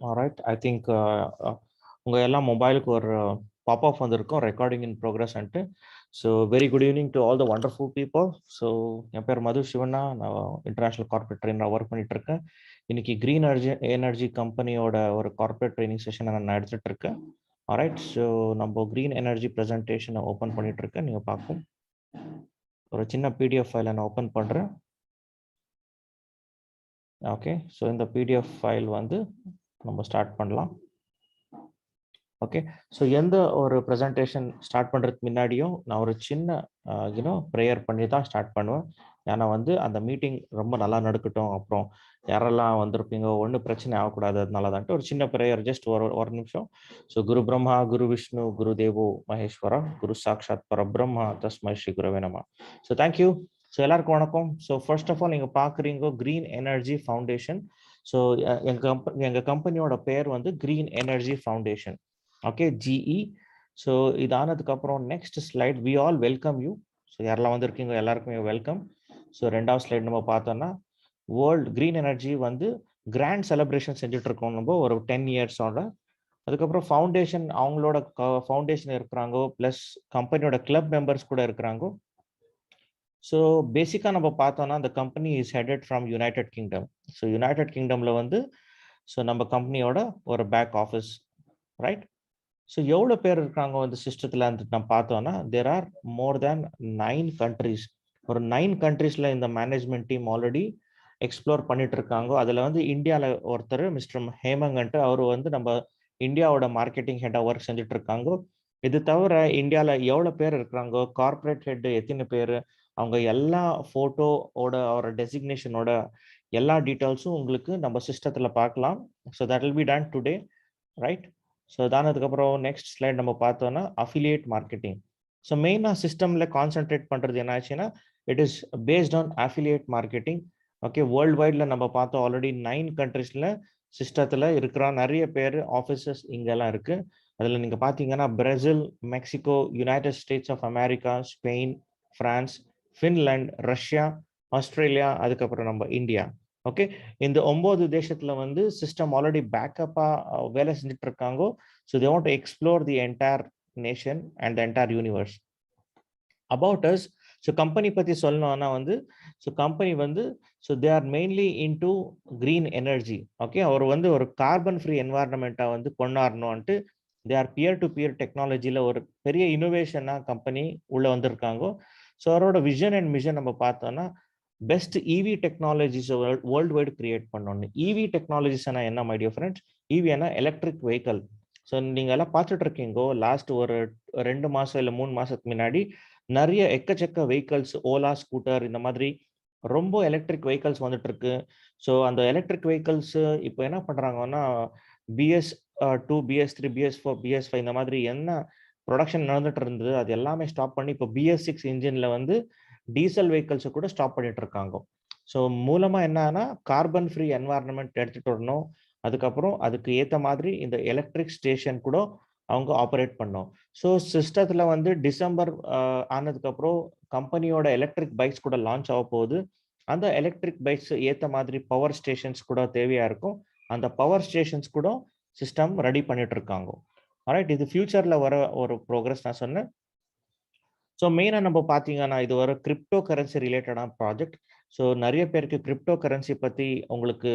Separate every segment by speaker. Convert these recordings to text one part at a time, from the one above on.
Speaker 1: Alright. I think உங்கள் எல்லா மொபைலுக்கு ஒரு பாப்அப் வந்திருக்கும் ரெக்கார்டிங் இன் ப்ரோக்ரஸ்ன்ட்டு. So very good evening to all the wonderful people. So என் பேர் மது சிவண்ணா. நான் இன்டர்நேஷ்னல் கார்பரேட் ட்ரெயினராக ஒர்க் பண்ணிட்டு இருக்கேன். இன்னைக்கு க்ரீன் எனர்ஜி கம்பெனியோட ஒரு கார்பரேட் ட்ரைனிங் செஷனை நான் எடுத்துகிட்டு இருக்கேன். ஆல்ரைட். ஸோ நம்ம க்ரீன் எனர்ஜி ப்ரெசன்டேஷனை ஓப்பன் பண்ணிட்டு இருக்கேன். நீங்கள் பார்க்கும் ஒரு சின்ன பிடிஎஃப் ஃபைலை நான் ஓப்பன் பண்ணுறேன். ஓகே. ஸோ இந்த பிடிஎஃப் ஃபைல் வந்து நம்ம ஸ்டார்ட் பண்ணலாம். ஓகே. ஸோ எந்த ஒரு ப்ரெசன்டேஷன் ஸ்டார்ட் பண்ணுறதுக்கு முன்னாடியும் நான் ஒரு சின்ன ப்ரேயர் பண்ணி தான் ஸ்டார்ட் பண்ணுவேன். ஏன்னா வந்து அந்த மீட்டிங் ரொம்ப நல்லா நடக்கட்டும், அப்புறம் யாரெல்லாம் வந்திருப்பீங்க ஒன்றும் பிரச்சனை ஆகக்கூடாது, அதனால தான்ட்டு ஒரு சின்ன ப்ரேயர், ஜஸ்ட் ஒரு நிமிஷம். ஸோ குரு பிரம்மா குரு விஷ்ணு குரு தேவோ மகேஸ்வரா குரு சாக்ஷாத் பரபிரம்மா தஸ்மை ஸ்ரீ குருவே நமः. So thank you. ஸோ எல்லாருக்கும் வணக்கம். ஸோ ஃபர்ஸ்ட் ஆஃப் ஆல் நீங்கள் பார்க்குறீங்க க்ரீன் எனர்ஜி ஃபவுண்டேஷன். ஸோ எங்கள் கம்பெனியோட பேர் வந்து green energy foundation. Okay, GE. So இது ஆனதுக்கப்புறம் next slide, we all welcome you. So யாரெல்லாம் வந்திருக்கீங்க எல்லாருக்குமே வெல்கம். ஸோ ரெண்டாவது ஸ்லைட் நம்ம பார்த்தோம்னா வேர்ல்டு க்ரீன் எனர்ஜி வந்து கிராண்ட் செலிப்ரேஷன் செஞ்சுட்டு இருக்கோம் நம்ம ஒரு 10 இயர்ஸோட. அதுக்கப்புறம் ஃபவுண்டேஷன் அவங்களோட ஃபவுண்டேஷன் இருக்கிறாங்க, ப்ளஸ் கம்பெனியோட கிளப் மெம்பர்ஸ் கூட இருக்கிறாங்க. ஸோ பேசிக்காக நம்ம பார்த்தோம்னா அந்த company is headed from United Kingdom. So United கிங்டமில் வந்து ஸோ நம்ம கம்பெனியோட ஒரு பேக் ஆஃபீஸ், ரைட். ஸோ எவ்வளோ பேர் இருக்காங்க இந்த சிஸ்டத்தில் நம்ம பார்த்தோன்னா there are more than 9 countries. ஒரு 9 கண்ட்ரீஸில் இந்த மேனேஜ்மெண்ட் டீம் ஆல்ரெடி எக்ஸ்ப்ளோர் பண்ணிட்டு இருக்காங்க. அதில் வந்து இந்தியாவில் ஒருத்தர் மிஸ்டர் ஹேமங்கன்ட்டு அவர் வந்து நம்ம இந்தியாவோட மார்க்கெட்டிங் ஹெட்டாக ஒர்க் செஞ்சுட்டு இருக்காங்க. இது தவிர இந்தியாவில் எவ்வளோ பேர் இருக்கிறாங்க, கார்பரேட் ஹெட் எத்தனை பேர், அவங்க எல்லா ஃபோட்டோவோட ஒரு டெசிக்னேஷனோட எல்லா டீட்டெயில்ஸும் உங்களுக்கு நம்ம சிஸ்டத்தில் பார்க்கலாம். So that will be done today, right. So தானதுக்கப்புறம் நெக்ஸ்ட் ஸ்லைட் நம்ம பார்த்தோன்னா அஃபிலியேட் மார்க்கெட்டிங். ஸோ மெயினாக சிஸ்டமில் கான்சென்ட்ரேட் பண்ணுறது என்ன ஆச்சுன்னா it is based on affiliate marketing. Okay, world வைடில் நம்ம பார்த்தோம் ஆல்ரெடி 9 கண்ட்ரீஸில் சிஸ்டத்தில் இருக்கிற நிறைய பேர் ஆஃபீஸஸ் இங்கெல்லாம் இருக்குது. அதில் நீங்கள் பார்த்தீங்கன்னா Brazil, Mexico, United States of America, Spain, France, Finland, Russia, Australia, அதுக்கப்புறம் நம்ம இந்தியா. ஓகே, இந்த 9 தேசத்துல வந்து சிஸ்டம் ஆல்ரெடி பேக்கப்பா வேலை செஞ்சுட்டு இருக்காங்க. So they want to explore the entire nation and the entire universe. About us, so company பற்றி சொல்லணும்னா வந்து ஸோ கம்பெனி வந்து so they are mainly into green energy. Okay, அவர் வந்து ஒரு கார்பன் ஃப்ரீ என்வாரன்மெண்ட்டாக வந்து கொண்டாடணும்ன்ட்டு they are peer to peer டெக்னாலஜியில் ஒரு பெரிய இனோவேஷனாக கம்பெனி உள்ளே வந்திருக்காங்க. ஸோ அவரோட விஷன் அண்ட் மிஷன் நம்ம பார்த்தோம்னா best EV technologies worldwide create பண்ணணும். இவி டெக்னாலஜிஸ் என்ன my dear friends, EV electric vehicle. So நீங்கள் எல்லாம் பார்த்துட்டு இருக்கீங்கோ லாஸ்ட் ஒரு 2 மாதம் இல்லை 3 மாதத்துக்கு முன்னாடி நிறைய எக்கச்சக்க வெஹிக்கல்ஸ், ஓலா ஸ்கூட்டர், இந்த மாதிரி ரொம்ப எலக்ட்ரிக் வெஹிக்கல்ஸ் வந்துட்டு இருக்கு. ஸோ அந்த எலக்ட்ரிக் வெஹிக்கல்ஸ் இப்போ என்ன பண்ணுறாங்கன்னா BS2, BS3, BS4, BS5 இந்த மாதிரி என்ன ப்ரொடக்ஷன் நடந்துட்டு இருந்தது அது எல்லாமே ஸ்டாப் பண்ணி இப்போ BS6 இன்ஜினில் வந்து டீசல் வெஹிக்கல்ஸை கூட ஸ்டாப் பண்ணிட்டு இருக்காங்க. ஸோ மூலமாக என்னன்னா கார்பன் ஃப்ரீ என்வாரன்மெண்ட் எடுத்துகிட்டு வரணும். அதுக்கப்புறம் அதுக்கு ஏற்ற மாதிரி இந்த எலக்ட்ரிக் ஸ்டேஷன் கூட அவங்க ஆப்ரேட் பண்ணோம். ஸோ சிஸ்டத்தில் வந்து டிசம்பர் ஆனதுக்கப்புறம் கம்பெனியோட எலக்ட்ரிக் பைக்ஸ் கூட லான்ச் ஆக போகுது. அந்த எலக்ட்ரிக் பைக்ஸ் ஏற்ற மாதிரி பவர் ஸ்டேஷன்ஸ் கூட தேவையாக இருக்கும். அந்த பவர் ஸ்டேஷன்ஸ் கூட சிஸ்டம் ரெடி பண்ணிட்டு இருக்காங்க. ரைட், இது ஃபியூச்சரில் வர ஒரு ப்ரோக்ரஸ் நான் சொன்னேன். ஸோ மெயினாக நம்ம பார்த்தீங்கன்னா இது ஒரு கிரிப்டோ கரன்சி ரிலேட்டடான ப்ராஜெக்ட். ஸோ நிறைய பேருக்கு கிரிப்டோ கரன்சி பற்றி உங்களுக்கு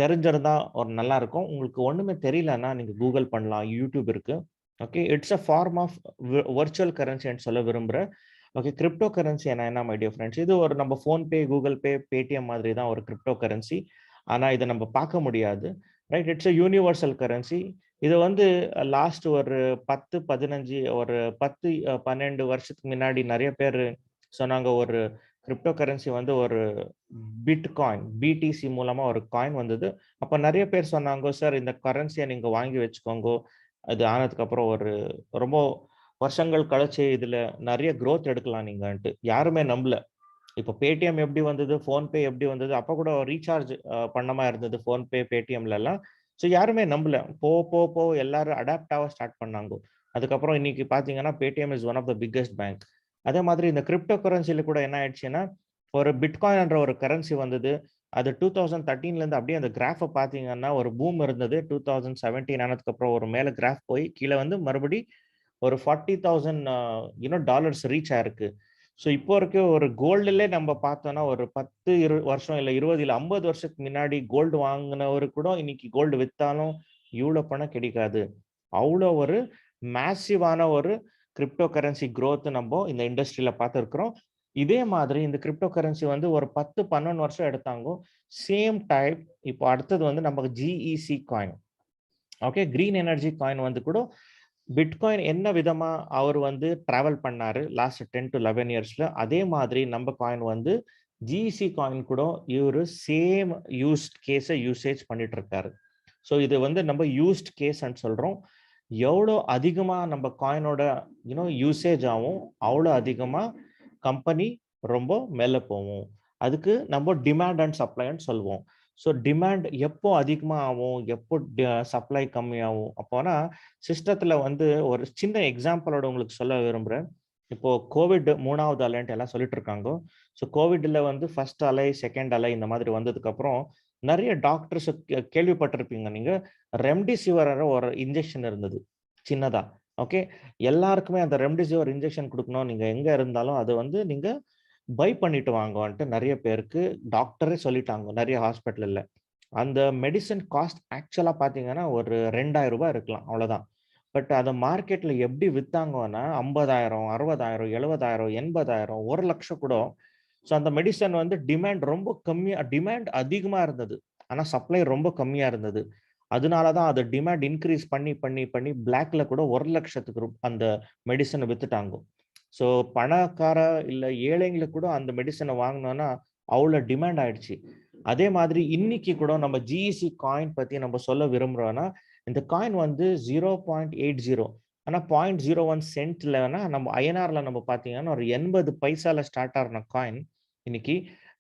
Speaker 1: தெரிஞ்சிருந்தா ஒரு நல்லா இருக்கும். உங்களுக்கு ஒன்றுமே தெரியலன்னா நீங்கள் கூகுள் பண்ணலாம், யூடியூப் இருக்கு. Okay, it's a form of virtual கரன்சின்னு சொல்ல விரும்புகிறேன். ஓகே, கிரிப்டோ கரன்சி என்ன மை டியர் ஃப்ரெண்ட்ஸ், இது ஒரு நம்ம ஃபோன்பே, கூகுள் பே, பேடிஎம் மாதிரி தான் ஒரு கிரிப்டோ கரன்சி. ஆனால் இதை நம்ம பார்க்க முடியாது, right. It's a universal currency. இது வந்து லாஸ்ட் ஒரு 10-15 ஒரு 10-12 வருஷத்துக்கு முன்னாடி நிறைய பேர் சொன்னாங்க ஒரு கிரிப்டோ கரன்சி வந்து ஒரு பிட்காயின், BTC மூலமா ஒரு காயின் வந்தது. அப்போ நிறைய பேர் சொன்னாங்க சார் இந்த கரன்சியை நீங்கள் வாங்கி வச்சுக்கோங்க, அது ஆனதுக்கு அப்புறம் ஒரு ரொம்ப வருஷங்கள் கழிச்சு இதுல நிறைய growth எடுக்கலாம் நீங்கன்ட்டு. யாருமே நம்பல. இப்போ பேடிஎம் எப்படி வந்தது, ஃபோன்பே எப்படி வந்தது, அப்போ கூட ரீசார்ஜ் பண்ணமா இருந்தது ஃபோன்பே, பேடிஎம்ல எல்லாம். ஸோ யாருமே நம்பல. போ எல்லாரும் அடாப்ட் ஆக ஸ்டார்ட் பண்ணாங்க. அதுக்கப்புறம் இன்னைக்கு பார்த்தீங்கன்னா Paytm is one of the biggest bank. அதே மாதிரி இந்த கிரிப்டோ கரன்சில கூட என்ன ஆயிடுச்சுன்னா ஒரு பிட்காயின்ன்ற ஒரு கரன்சி வந்தது. அது 2013 அப்படியே அந்த கிராஃபை பார்த்தீங்கன்னா ஒரு பூம் இருந்தது. 2017 ஆனதுக்கு அப்புறம் ஒரு மேல கிராஃப் போய் கீழே வந்து மறுபடி ஒரு 40,000 டாலர்ஸ் ரீச் ஆயிருக்கு. ஸோ இப்போ இருக்க ஒரு கோல்டுலே நம்ம பார்த்தோம்னா ஒரு 10 வருஷம் இல்ல 20 இல்ல 50 வருஷத்துக்கு முன்னாடி கோல்டு வாங்கினவரு கூட இன்னைக்கு கோல்டு வித்தாலும் இவ்வளோ பணம் கிடைக்காது. அவ்வளோ ஒரு மேசிவான ஒரு கிரிப்டோ கரன்சி growth நம்ம இந்த இண்டஸ்ட்ரியில பார்த்துருக்கிறோம். இதே மாதிரி இந்த கிரிப்டோ கரன்சி வந்து ஒரு 10, 12 வருஷம் எடுத்தாங்க. சேம் டைப் இப்போ அடுத்தது வந்து நமக்கு GEC coin. Okay, green energy coin வந்து கூட பிட்காயின் என்ன விதமா அவர் வந்து டிராவல் பண்ணாரு லாஸ்ட் 10 to 11 இயர்ஸ்ல, அதே மாதிரி நம்ம காயின் வந்து ஜிசி காயின் கூட இவரு சேம் யூஸ்ட் கேஸை யூசேஜ் பண்ணிட்டு இருக்காரு. ஸோ இது வந்து நம்ம யூஸ்ட் கேஸ் சொல்றோம். எவ்வளோ அதிகமா நம்ம காயினோட யூசேஜ் ஆகும், அவ்வளோ அதிகமா கம்பெனி ரொம்ப மேல போகும். அதுக்கு நம்ம டிமாண்ட் அண்ட் சப்ளைன்னு சொல்லுவோம். ஸோ டிமாண்ட் எப்போ அதிகமா ஆகும், எப்போ சப்ளை கம்மியாகும் அப்போனா சிஸ்டத்துல வந்து ஒரு சின்ன எக்ஸாம்பிளோட உங்களுக்கு சொல்ல விரும்புறேன். இப்போ கோவிட் 3வது அலைன்ட்டு எல்லாம் சொல்லிட்டு இருக்காங்க. ஸோ கோவிட்ல வந்து ஃபர்ஸ்ட் அலை, செகண்ட் அலை இந்த மாதிரி வந்ததுக்கு அப்புறம் நிறைய டாக்டர்ஸ் கேள்விப்பட்டிருப்பீங்க நீங்க. ரெம்டிசிவர் ஒரு இன்ஜெக்ஷன் இருந்தது சின்னதா. ஓகே, எல்லாருக்குமே அந்த ரெம்டிசிவர் இன்ஜெக்ஷன் கொடுக்கணும். நீங்க எங்க இருந்தாலும் அது வந்து நீங்க பை பண்ணிட்டு வாங்கன்ட்டு நிறைய பேருக்கு டாக்டரே சொல்லிட்டாங்க நிறைய ஹாஸ்பிட்டல்ல. அந்த மெடிசன் காஸ்ட் ஆக்சுவலா பாத்தீங்கன்னா ஒரு 2000 ரூபாய் இருக்கலாம், அவ்வளவுதான். பட் அதை மார்க்கெட்ல எப்படி வித்தாங்கன்னா 50,000, 60,000, 70,000, 80,000, 1,00,000 கூட. ஸோ அந்த மெடிசன் வந்து டிமாண்ட் ரொம்ப கம்மியா, டிமாண்ட் அதிகமா இருந்தது, ஆனா சப்ளை ரொம்ப கம்மியா இருந்தது. அதனாலதான் அதை டிமாண்ட் இன்க்ரீஸ் பண்ணி பண்ணி பண்ணி பிளாக்ல கூட 1,00,000க்கு அந்த மெடிசனை வித்துட்டாங்க. ஸோ பணக்கார இல்ல ஏழைங்களுக்கு கூட அந்த மெடிசனை வாங்கினோம்னா அவ்வளோ டிமாண்ட் ஆயிடுச்சு. அதே மாதிரி இன்னைக்கு கூட நம்ம ஜிஇசி காயின் பத்தி நம்ம சொல்ல விரும்புறோம்னா, இந்த காயின் வந்து 0.80, ஆனா 0.01 சென்ட்லனா நம்ம ஐஎன்ஆர்ல நம்ம பார்த்தீங்கன்னா ஒரு 80 பைசால ஸ்டார்ட் ஆகின காயின் இன்னைக்கு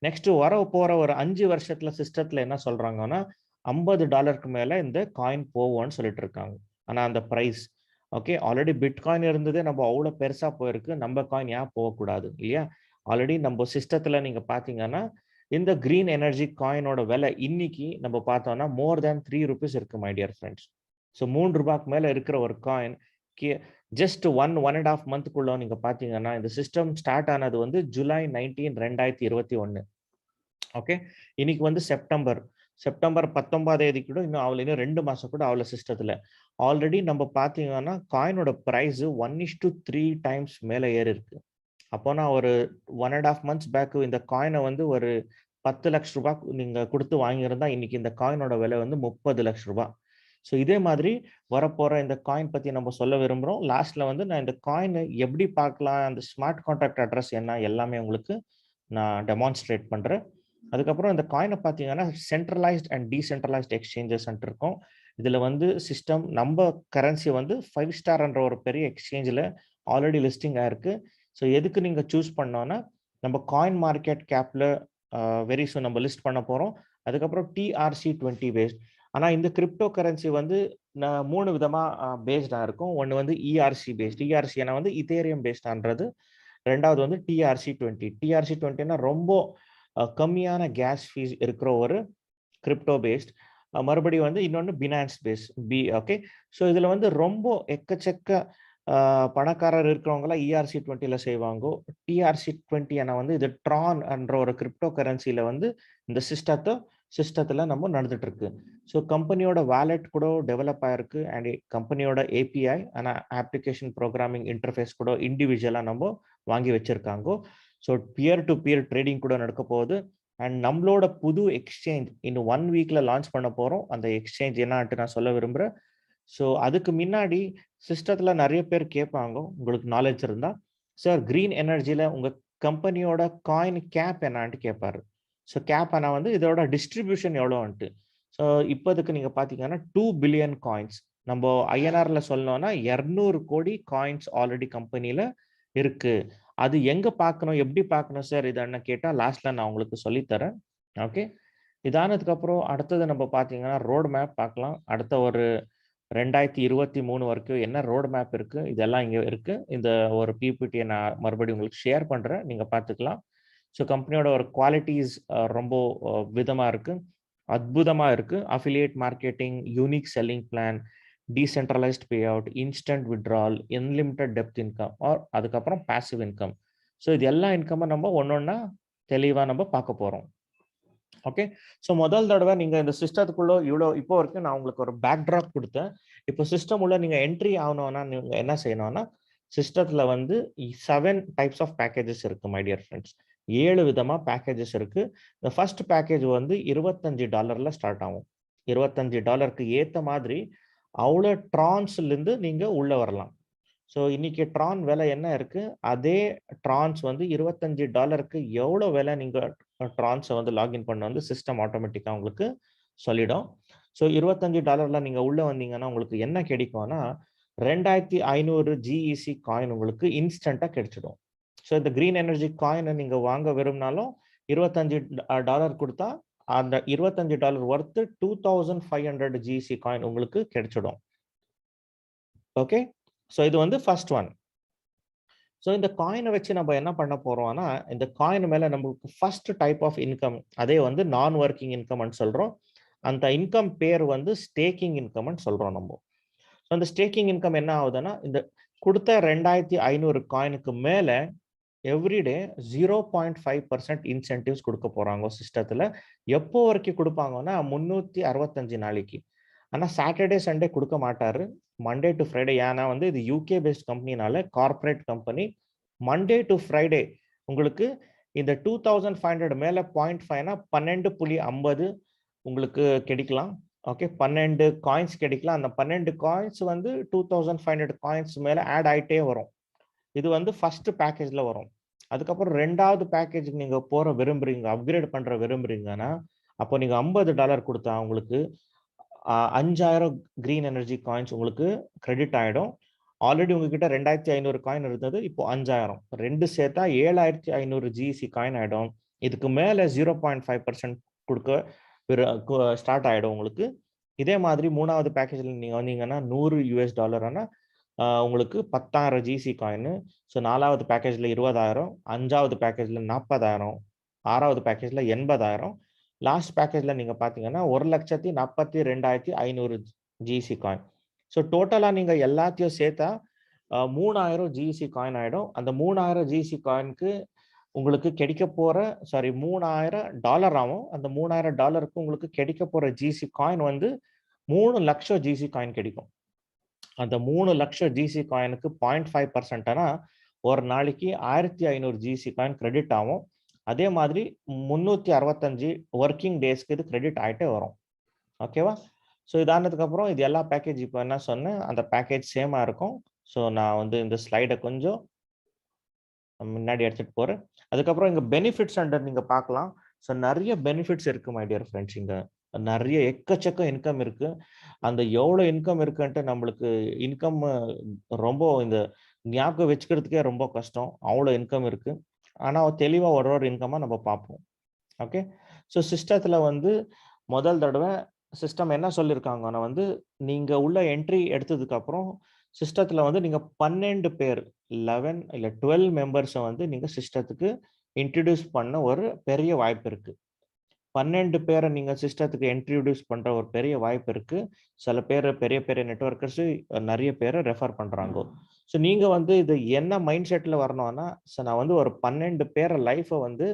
Speaker 1: நெக்ஸ்ட் வர போற ஒரு 5 வருஷத்துல சிஸ்டத்துல என்ன சொல்றாங்கன்னா $50 மேல இந்த காயின் போவோம்னு சொல்லிட்டு இருக்காங்க. ஆனா அந்த பிரைஸ் ஓகே, ஆல்ரெடி பிட்காயின் இருந்ததே நம்ம அவ்வளோ பெருசா போயிருக்கு, நம்ம காயின் ஏன் போகக்கூடாது இல்லையா? ஆல்ரெடி நம்ம சிஸ்டத்துல நீங்க பாத்தீங்கன்னா இந்த கிரீன் எனர்ஜி காயினோட விலை இன்னைக்கு நம்ம பார்த்தோம்னா மோர் தேன் 3 rupees இருக்கு மை டியர் ஃப்ரெண்ட்ஸ். ஸோ 3 ரூபாய்க்கு மேல இருக்கிற ஒரு காயின் ஜஸ்ட் 1.5 மந்த்க்குள்ள நீங்க பாத்தீங்கன்னா இந்த சிஸ்டம் ஸ்டார்ட் ஆனது வந்து ஜூலை 19, 2021. ஓகே, இன்னைக்கு வந்து செப்டம்பர் 19 கூட இன்னும் அவள் இன்னும் 2 மாசம் கூட அவள சிஸ்டத்துல ஆல்ரெடி நம்ம பாத்தீங்கன்னா காயினோட பிரைஸ் 1:3 டைம்ஸ் மேல ஏறி இருக்கு. அப்போனா ஒரு 1.5 months பேக் இந்த காயினை வந்து ஒரு 10 லட்ச ரூபாய் நீங்க கொடுத்து வாங்கியிருந்தா இன்னைக்கு இந்த காயினோட விலை வந்து 30 லட்ச ரூபாய். ஸோ இதே மாதிரி வரப்போற இந்த காயின் பத்தி நம்ம சொல்ல விரும்புறோம். லாஸ்ட்ல வந்து நான் இந்த காயினை எப்படி பார்க்கலாம், அந்த ஸ்மார்ட் கான்ட்ராக்ட் அட்ரஸ் என்ன எல்லாமே உங்களுக்கு நான் டெமான்ஸ்ட்ரேட் பண்றேன். அதுக்கப்புறம் இந்த காயினை பார்த்தீங்கன்னா சென்ட்ரலைஸ்ட் அண்ட் டீசென்ட்ரலைஸ்ட் எக்ஸ்சேஞ்சஸ் இருக்கும். இதுல வந்து சிஸ்டம் நம்ம கரன்சி வந்து 5 ஸ்டார்ன்ற ஒரு பெரிய எக்ஸ்சேஞ்சில் ஆல்ரெடி லிஸ்டிங் ஆயிருக்கு. ஸோ எதுக்கு நீங்க சூஸ் பண்ணோன்னா நம்ம காயின் மார்க்கெட் கேப்ல வெரி சூன் நம்ம லிஸ்ட் பண்ண போறோம். அதுக்கப்புறம் TRC20 பேஸ்ட். ஆனா இந்த கிரிப்டோ கரன்சி வந்து 3 விதமா பேஸ்டா இருக்கும். ஒன்று வந்து ERC பேஸ்ட். ERC வந்து இத்தேரியம் பேஸ்டான்றது. ரெண்டாவது வந்து TRC20. TRC20னா ரொம்ப கம்மியான கேஸ் ஃபீஸ் இருக்கிற ஒரு கிரிப்டோ பேஸ்ட். மறுபடியும் வந்து இன்னொன்று பினான்ஸ் பேஸ் ஓகே. ஸோ இதுல வந்து ரொம்ப எக்கச்சக்க பணக்காரர் இருக்கிறவங்களாம் ERC20ல செய்வாங்க. TRC20 வந்து இது ட்ரான் என்ற ஒரு கிரிப்டோ கரன்சில வந்து இந்த சிஸ்டத்துல நம்ம நடந்துட்டு இருக்கு. ஸோ கம்பெனியோட வாலெட் கூட டெவலப் ஆயிருக்கு அண்ட் கம்பெனியோட API ஆனா அப்ளிகேஷன் ப்ரோக்ராமிங் இன்டர்ஃபேஸ் கூட இண்டிவிஜுவலா நம்ம வாங்கி வச்சிருக்காங்க. So peer to peer trading கூட நடக்க போகுது. அண்ட் நம்மளோட புது எக்ஸ்சேஞ்ச் இன்னும் 1 வீக்ல லான்ச் பண்ண போறோம். அந்த எக்ஸ்சேஞ்ச் என்னன்ட்டு நான் சொல்ல விரும்புறேன். ஸோ அதுக்கு முன்னாடி சிஸ்டத்துல நிறைய பேர் கேட்பாங்க, உங்களுக்கு நாலேஜ் இருந்தா, சார் கிரீன் எனர்ஜில உங்க கம்பெனியோட காயின் கேப் என்னான்ட்டு கேட்பாரு. ஸோ கேப் ஆனா வந்து இதோட டிஸ்ட்ரிபியூஷன் எவ்வளோன்ட்டு. ஸோ இப்போதுக்கு நீங்க பாத்தீங்கன்னா 2 பில்லியன் காயின்ஸ் நம்ம ஐஎன்ஆர்ல சொல்லணும்னா 200 கோடி காயின்ஸ் ஆல்ரெடி கம்பெனில இருக்கு. அது எங்க பார்க்கணும், எப்படி பார்க்கணும் சார் இது என்ன கேட்டா லாஸ்ட்ல நான் உங்களுக்கு சொல்லித்தரேன். ஓகே, இதானதுக்கு அப்புறம் அடுத்தது நம்ம பாத்தீங்கன்னா ரோட் மேப் பார்க்கலாம். அடுத்த ஒரு 2023 வரைக்கும் என்ன ரோட் மேப் இருக்கு இதெல்லாம் இங்க இருக்கு. இந்த ஒரு PPT நான் மறுபடியும் உங்களுக்கு ஷேர் பண்றேன், நீங்க பார்த்துக்கலாம். ஸோ கம்பெனியோட ஒரு குவாலிட்டிஸ் ரொம்ப விதமாக இருக்குது, அற்புதமாக இருக்குது. Affiliate marketing, unique selling plan, decentralised pay out, instant withdrawal, unlimited depth income R அதுக்கப்புறம் பாசிவ் இன்கம். ஸோ இது எல்லா இன்கம்மை நம்ம ஒன்றொன்னா தெளிவாக நம்ம பார்க்க போகிறோம். ஓகே, ஸோ முதல் தடவை நீங்கள் இந்த சிஸ்டத்துக்குள்ளே இப்போ வரைக்கும் நான் உங்களுக்கு ஒரு பேக்ட்ராப் கொடுத்தேன். இப்போ சிஸ்டம் உள்ள நீங்கள் என்ட்ரி ஆகணும்னா நீங்கள் என்ன செய்யணும்னா, சிஸ்டத்தில் வந்து 7 டைப்ஸ் ஆஃப் பேக்கேஜஸ் இருக்குது மை டியர் ஃப்ரெண்ட்ஸ். 7 விதமாக பேக்கேஜஸ் இருக்குது. இந்த ஃபர்ஸ்ட் பேக்கேஜ் வந்து $25 ஸ்டார்ட் ஆகும். $25 ஏற்ற மாதிரி அவ்வளோ ட்ரான்ஸ்லேருந்து நீங்கள் உள்ளே வரலாம். ஸோ இன்னைக்கு ட்ரான் விலை என்ன இருக்கு, அதே ட்ரான்ஸ் வந்து $25 எவ்வளோ விலை நீங்கள் ட்ரான்ஸை வந்து லாகின் பண்ண வந்து சிஸ்டம் ஆட்டோமேட்டிக்காக உங்களுக்கு சொல்லிடும். ஸோ $25 நீங்கள் உள்ளே வந்தீங்கன்னா உங்களுக்கு என்ன கிடைக்கும்னா 2500 GEC காயின் உங்களுக்கு இன்ஸ்டண்ட்டாக கிடைச்சிடும். ஸோ இந்த கிரீன் எனர்ஜி காயினை நீங்கள் வாங்க விரும்பினாலும் $25 கொடுத்தா அந்த $25 ஒர்த்து 2500 GEC காயின் உங்களுக்கு கிடைச்சிடும். ஓகே, ஸோ இது வந்து ஃபர்ஸ்ட் ஒன். ஸோ இந்த காயினை வச்சு நம்ம என்ன பண்ண போறோம்னா, இந்த காயின் மேலே நம்மளுக்கு ஃபர்ஸ்ட் டைப் ஆஃப் இன்கம், அதே வந்து நான் ஒர்க்கிங் இன்கம்னு சொல்றோம். அந்த இன்கம் பேர் வந்து ஸ்டேக்கிங் இன்கம்னு சொல்றோம் நம்ம. ஸோ அந்த ஸ்டேக்கிங் இன்கம் என்ன ஆகுதுன்னா, இந்த கொடுத்த 2500 காயினுக்கு மேலே எவ்ரிடே 0.5% இன்சென்டிவ்ஸ் கொடுக்க போறாங்க சிஸ்டத்தில். எப்போ வரைக்கும் கொடுப்பாங்கன்னா 365 நாளைக்கு. ஆனால் சாட்டர்டே சண்டே கொடுக்க மாட்டாரு, மண்டே டு ஃப்ரைடே. ஏன்னா வந்து இது யூகே பேஸ்ட் கம்பெனினால, corporate company. Monday to Friday உங்களுக்கு இந்த 2500 மேலே 0.5னா 12.50 உங்களுக்கு கிடைக்கலாம். ஓகே, 12 காயின்ஸ் கிடைக்கலாம். அந்த 12 காயின்ஸ் வந்து 2500 காயின்ஸ் மேலே ஆட் ஆகிட்டே வரும். இது வந்து ஃபர்ஸ்ட் பேக்கேஜில் வரும். அதுக்கப்புறம் ரெண்டாவது பேக்கேஜுக்கு நீங்கள் போகிற விரும்புறீங்க, அப்கிரேட் பண்ணுற விரும்புறீங்கன்னா, அப்போ நீங்கள் $50 கொடுத்தா உங்களுக்கு 5000 கிரீன் எனர்ஜி காயின்ஸ் உங்களுக்கு கிரெடிட் ஆகிடும். ஆல்ரெடி உங்ககிட்ட 2500 காயின் இருந்தது, இப்போ 5000, ரெண்டு சேர்த்தா 7500 GEC காயின் ஆகிடும். இதுக்கு மேலே 0.5% கொடுக்க ஸ்டார்ட் ஆகிடும் உங்களுக்கு. இதே மாதிரி மூணாவது பேக்கேஜில் நீங்கள் வந்தீங்கன்னா $100 உங்களுக்கு 10,000 GEC காயின். ஸோ நாலாவது பேக்கேஜில் 20,000, அஞ்சாவது பேக்கேஜில் 40,000, ஆறாவது பேக்கேஜில் 80,000, லாஸ்ட் பேக்கேஜில் நீங்கள் பார்த்தீங்கன்னா 1,42,500 GEC காயின். ஸோ டோட்டலாக நீங்கள் எல்லாத்தையும் சேர்த்தா 3000 GEC காயின் ஆகிடும். அந்த 3000 GEC காயினுக்கு உங்களுக்கு கிடைக்க போகிற $3000 ஆகும். அந்த $3000 உங்களுக்கு கிடைக்க போகிற GEC காயின் வந்து 3 லட்சம் GEC காயின் கிடைக்கும். அந்த 3 லட்சம் GEC காயினுக்கு 0.5%னா ஒரு நாளைக்கு 1500 GEC காயின் கிரெடிட் ஆகும். அதே மாதிரி 365 ஒர்க்கிங் டேஸ்க்கு இது கிரெடிட் ஆகிட்டே வரும். ஓகேவா? ஸோ இதானதுக்கப்புறம் இது எல்லா பேக்கேஜ் இப்போ என்ன சொன்னேன், அந்த பேக்கேஜ் சேமாக இருக்கும். ஸோ நான் வந்து இந்த ஸ்லைடை கொஞ்சம் முன்னாடி எடுத்துகிட்டு போகிறேன். அதுக்கப்புறம் இங்கே பெனிஃபிட்ஸ் அண்டர் நீங்கள் பார்க்கலாம். ஸோ நிறைய பெனிஃபிட்ஸ் இருக்குது மை டியர் ஃப்ரெண்ட்ஸ். இங்கே நிறைய எக்கச்சக்க இன்கம் இருக்குது. அந்த எவ்வளோ இன்கம் இருக்குன்ட்டு நம்மளுக்கு இன்கம் ரொம்ப இந்த ஞாபகம் வச்சுக்கிறதுக்கே ரொம்ப கஷ்டம். அவ்வளோ இன்கம் இருக்குது. ஆனால் தெளிவாக ஒரு இன்கமாக நம்ம பார்ப்போம். ஓகே, ஸோ சிஸ்டத்தில் வந்து முதல் தடவை சிஸ்டம் என்ன சொல்லியிருக்காங்கன்னா வந்து, நீங்கள் உள்ள என்ட்ரி எடுத்ததுக்கப்புறம் சிஸ்டத்தில் வந்து நீங்கள் 12 பேர் 11 இல்லை 12 மெம்பர்ஸை வந்து நீங்கள் சிஸ்டத்துக்கு இன்ட்ரடியூஸ் பண்ண ஒரு பெரிய வாய்ப்பு இருக்குது. 12 பேரை நீங்கள் சிஸ்டத்துக்கு இன்ட்ரடியூஸ் பண்ணுற ஒரு பெரிய வாய்ப்பு இருக்குது. சில பேர் பெரிய பெரிய நெட்வொர்க்கர்ஸு நிறைய பேரை ரெஃபர் பண்ணுறாங்க. ஸோ நீங்கள் வந்து இது என்ன மைண்ட் செட்டில் வரணும்னா, ஸோ நான் வந்து ஒரு 12 பேரை லைஃப்பை வந்து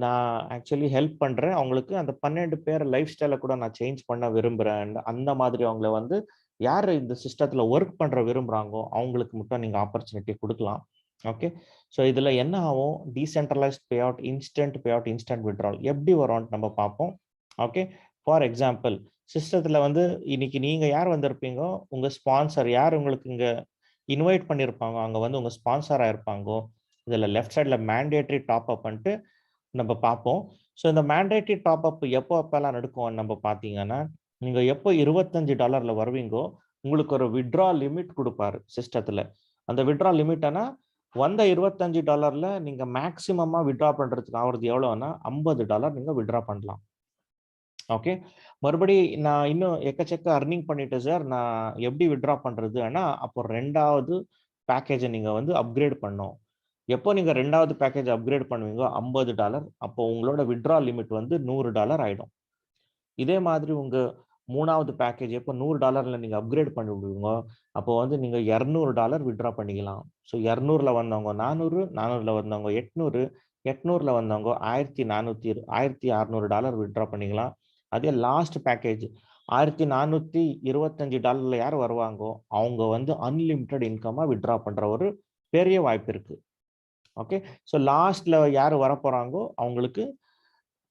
Speaker 1: நான் ஆக்சுவலி ஹெல்ப் பண்ணுறேன். அவங்களுக்கு அந்த 12 பேர் லைஃப் ஸ்டைலை கூட நான் சேஞ்ச் பண்ண விரும்புகிறேன். அந்த மாதிரி அவங்கள வந்து யார் இந்த சிஸ்டத்தில் ஒர்க் பண்ணுற விரும்புகிறாங்களோ அவங்களுக்கு மட்டும் நீங்கள் ஆப்பர்ச்சுனிட்டி கொடுக்கலாம். ஓகே, ஸோ இதில் என்ன ஆகும், decentralised pay out, instant pay out, instant withdrawal எப்படி வரும்னு நம்ம பார்ப்போம். ஓகே, ஃபார் எக்ஸாம்பிள் சிஸ்டத்தில் வந்து இன்னைக்கு நீங்கள் யார் வந்திருப்பீங்கோ, உங்கள் ஸ்பான்சர் யார் உங்களுக்கு இங்கே இன்வைட் பண்ணியிருப்பாங்க, அங்கே வந்து உங்கள் ஸ்பான்சராக இருப்பாங்கோ. இதில் லெஃப்ட் சைடில் மேண்டேட்ரி டாப் அப் பண்ணிட்டு நம்ம பார்ப்போம். ஸோ இந்த மேண்டேட்ரி டாப் அப் எப்போல்லாம் நடக்கும் நம்ம பார்த்தீங்கன்னா, நீங்கள் எப்போ $25 வருவீங்கோ உங்களுக்கு ஒரு விட்ரா லிமிட் கொடுப்பாரு சிஸ்டத்தில். அந்த விட்ரா லிமிட்னா வந்த $25 நீங்கள் மேக்சிமமாக விட்ரா பண்ணுறதுக்கு ஆகிறது எவ்வளோன்னா $50 நீங்கள் விட்ரா பண்ணலாம். ஓகே, மறுபடி நான் இன்னும் எக்கச்சக்க அர்னிங் பண்ணிட்டேன் சார், நான் எப்படி விட்ரா பண்ணுறது? ஆனால் அப்போ ரெண்டாவது பேக்கேஜை நீங்கள் வந்து அப்கிரேட் பண்ணோம். எப்போ நீங்க 2வது பேக்கேஜ் அப்கிரேட் பண்ணுவீங்கோ $50, அப்போ உங்களோட வித்ட்ரா லிமிட் வந்து $100 ஆயிடும். இதே மாதிரி உங்க 3வது பேக்கேஜ் எப்போ $100ல நீங்க அப்கிரேட் பண்ணி விடுவீங்க, அப்போ வந்து நீங்க $200 வித்ட்ரா பண்ணிக்கலாம். ஸோ 200ல வந்தவங்க 400, 400ல வந்தவங்க 800, 800ல வந்தவங்க $1600 வித்ட்ரா பண்ணிக்கலாம். அதே லாஸ்ட் பேக்கேஜ் $1425 யார் வருவாங்கோ, அவங்க வந்து அன்லிமிட்டெட் இன்கமா வித்ட்ரா பண்ற ஒரு பெரிய வாய்ப்பு இருக்கு. ஓகே, ஸோ லாஸ்ட்ல யார் வரப்போறாங்கோ அவங்களுக்கு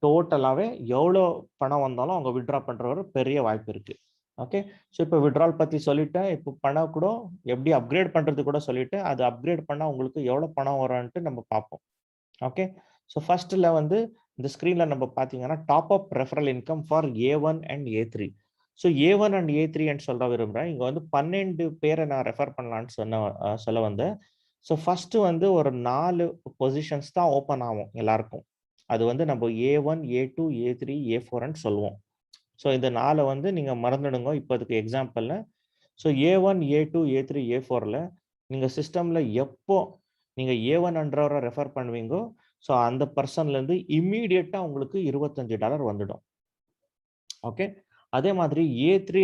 Speaker 1: டோட்டலாவே எவ்வளோ பணம் வந்தாலும் அவங்க வித்ட்ரா பண்ற ஒரு பெரிய வாய்ப்பு இருக்கு. ஓகே, ஸோ இப்போ வித்ட்ரால் பத்தி சொல்லிட்டேன். இப்போ பணம் கூட எப்படி அப்கிரேட் பண்றது கூட சொல்லிட்டு, அது அப்கிரேட் பண்ணா உங்களுக்கு எவ்வளோ பணம் வரும்ன்ட்டு நம்ம பார்ப்போம். ஓகே, ஸோ ஃபர்ஸ்ட்ல வந்து இந்த ஸ்க்ரீன்ல நம்ம பார்த்தீங்கன்னா top up referral income for A1 and A3. So A1 and A3 சொல்ல விரும்புகிறேன். இங்கே வந்து 12 பேரை நான் ரெஃபர் பண்ணலான்னு சொல்ல வந்தேன். ஸோ ஃபர்ஸ்ட் வந்து ஒரு 4 பொசிஷன்ஸ் தான் ஓப்பன் ஆகும் எல்லாருக்கும். அது வந்து நம்ம A1, A2, A3, A4ன்னு சொல்லுவோம். ஸோ இந்த 4 வந்து நீங்க மறந்துடுங்க இப்போதைக்கு எக்ஸாம்பிள்ல. ஸோ A1, A2, A3, A4ல நீங்க சிஸ்டம்ல எப்போ நீங்க A1 ரெஃபர் பண்ணுவீங்கோ, ஸோ அந்த பர்சன்ல இருந்து இம்மீடியட்டா உங்களுக்கு $25 வந்துடும். ஓகே, அதே மாதிரி A3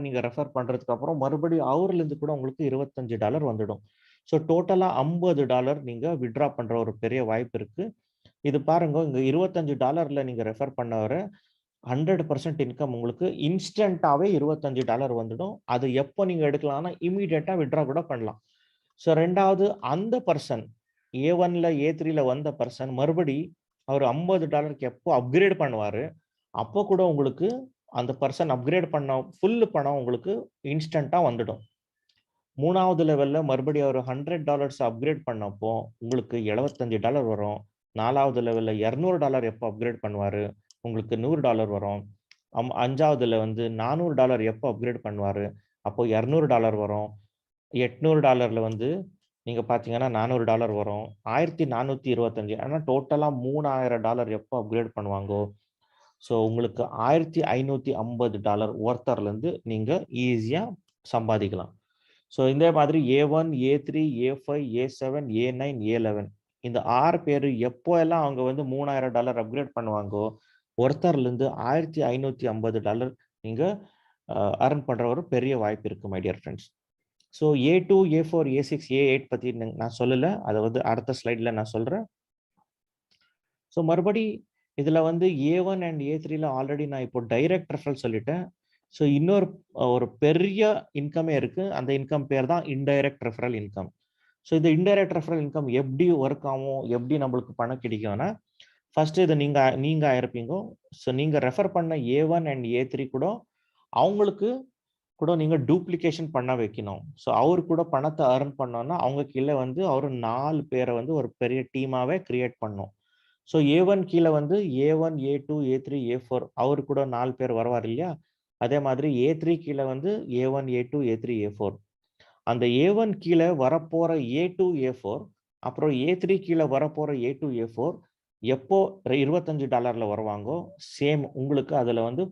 Speaker 1: நீங்க ரெஃபர் பண்றதுக்கு அப்புறம் மறுபடியும் அவர்ல இருந்து கூட உங்களுக்கு $25 வந்துடும். ஸோ டோட்டலா $50 நீங்க வித்ட்ரா பண்ற ஒரு பெரிய வாய்ப்பு இருக்கு. இது பாருங்க, இங்க $25ல நீங்க ரெஃபர் பண்ணவரை 100% இன்கம் உங்களுக்கு இன்ஸ்டன்டாவே $25 வந்துடும். அது எப்போ நீங்க எடுக்கலாம்னா இமீடியட்டா வித்ட்ரா கூட பண்ணலாம். ஸோ 2வது அந்த பர்சன் A1ல A3ல வந்த பர்சன் மறுபடி அவர் $50க்கு எப்போ அப்கிரேட் பண்ணுவாரு, அப்போ கூட உங்களுக்கு அந்த பர்சன் அப்கிரேட் பண்ண ஃபுல் பணம் உங்களுக்கு இன்ஸ்டன்டா வந்துடும். 3வது லெவல்ல மறுபடியும் அவர் $100 அப்கிரேட் பண்ணப்போ உங்களுக்கு $75 வரும். 4வது லெவல்ல $200 எப்போ அப்கிரேட் பண்ணுவாரு, உங்களுக்கு $100 வரும். 5வதுல வந்து $400 எப்போ அப்கிரேட் பண்ணுவாரு, அப்போ $200 வரும். $800ல வந்து நீங்க பார்த்தீங்கன்னா $400 வரும். 1425 ஆனா டோட்டலா $3000 எப்போ அப்கிரேட் பண்ணுவாங்கோ, ஸோ உங்களுக்கு $1550 ஒர்த்தர்ல இருந்து நீங்க ஈஸியா சம்பாதிக்கலாம். ஸோ இந்த மாதிரி A1, A3, A5, A7, A9, A11 இந்த 6 பேரு எப்போ எல்லாம் அவங்க வந்து $3000 அப்கிரேட் பண்ணுவாங்கோ, ஒருத்தர்ல இருந்து $1550 நீங்க அர்ன் பண்ற ஒரு பெரிய வாய்ப்பு இருக்கு my dear friends. So A2, A4, A6, A8 பத்தி நான் சொல்லல, அதை வந்து அடுத்த ஸ்லைட்ல நான் சொல்றேன். ஸோ மறுபடி இதுல வந்து A1 அண்ட் A3ல ஆல்ரெடி நான் இப்போ டைரக்ட் ரெஃபரல் சொல்லிட்டேன். ஸோ இன்னொரு ஒரு பெரிய இன்கமே இருக்கு. அந்த இன்கம் பேர் தான் இன்டைரக்ட் ரெஃபரல் இன்கம். ஸோ இந்த இன்டைரக்ட் ரெஃபரல் இன்கம் எப்படி ஒர்க் ஆகும், எப்படி நம்மளுக்கு பணம் கிடைக்கும்னா, ஃபர்ஸ்ட் இதை நீங்க ஆயிருப்பீங்க. ஸோ நீங்க ரெஃபர் பண்ண A1 அண்ட் A3 கூட அவங்களுக்கு கூட நீங்க டூப்ளிகேஷன் பண்ண வைக்கணும். ஸோ அவரு கூட பணத்தை அர்ன் பண்ணோம்னா அவங்க கீழே வந்து அவரு 4 பேரை வந்து ஒரு பெரிய டீமாவே கிரியேட் பண்ணும். ஸோ A1 கீழே வந்து A1, A2, A3, A4 அவரு கூட 4 பேர் வருவார் இல்லையா, அதே மாதிரி A3 கீழே வந்து A1, A2, A3, A4. அந்த A1 கீழே வரப்போற A2, A4 அப்புறம் A3 கீழே வரப்போற A2, A4 எப்போ $25ல வருவாங்கோ, சேம் உங்களுக்கு அதுல வந்து